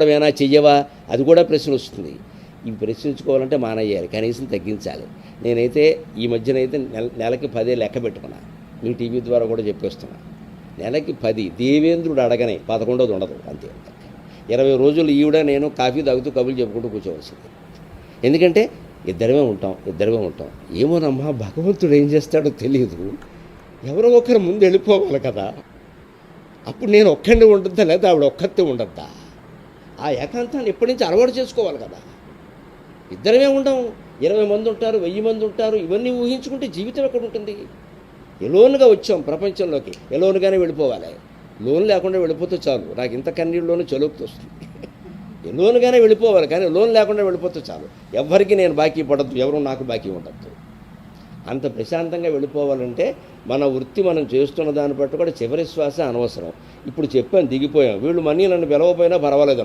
ఏమైనా చెయ్యవా, అది కూడా ప్రశ్న వస్తుంది. ఇవి ప్రశ్నించుకోవాలంటే మానేయాలి, కనీసం తగ్గించాలి. నేనైతే ఈ మధ్యనైతే నెలకి 10 లెక్క పెట్టుకున్నా. మీ టీవీ ద్వారా కూడా చెప్పేస్తున్నా. నెలకి 10 దేవేంద్రుడు అడగనే 11வது ఉండదు, అంతే. 20 రోజులు ఈవిడ నేను కాఫీ తాగుతూ కబుర్లు చెప్పుకుంటూ కూర్చోవలసింది. ఎందుకంటే ఇద్దరమే ఉంటాం. ఏమోనమ్మా, భగవంతుడు ఏం చేస్తాడో తెలియదు. ఎవరో ఒకరు ముందు వెళ్ళిపోవాలి కదా. అప్పుడు నేను ఒక్కడిని ఉండద్దా, లేదా ఆవిడ ఒక్కతే ఉండద్దా? ఆ ఏకాంతాన్ని ఎప్పటి నుంచి అలవాటు చేసుకోవాలి కదా. ఇద్దరమే ఉండం, 20 మంది ఉంటారు, 1000 మంది ఉంటారు. ఇవన్నీ ఊహించుకుంటే జీవితం ఎక్కడ ఉంటుంది? ఎలోన్గా వచ్చాం ప్రపంచంలోకి, ఎలోన్గానే వెళ్ళిపోవాలి. లోన్ లేకుండా వెళ్ళిపోతే చాలు. నాకు ఇంత కన్నీళ్ళలోనే చలుపుతూ వస్తుంది. ఎలోన్గానే వెళ్ళిపోవాలి, కానీ లోన్ లేకుండా వెళ్ళిపోతే చాలు. ఎవరికి నేను బాకీ పడద్దు, ఎవరు నాకు బాకీ ఉండద్దు. అంత ప్రశాంతంగా వెళ్ళిపోవాలంటే మన వృత్తి మనం చేస్తున్న దాన్ని బట్టి కూడా చివరి శ్వాస అనవసరం. ఇప్పుడు చెప్పాను, దిగిపోయాం. వీళ్ళు మనీ నన్ను పిలవపోయినా పర్వాలేదు.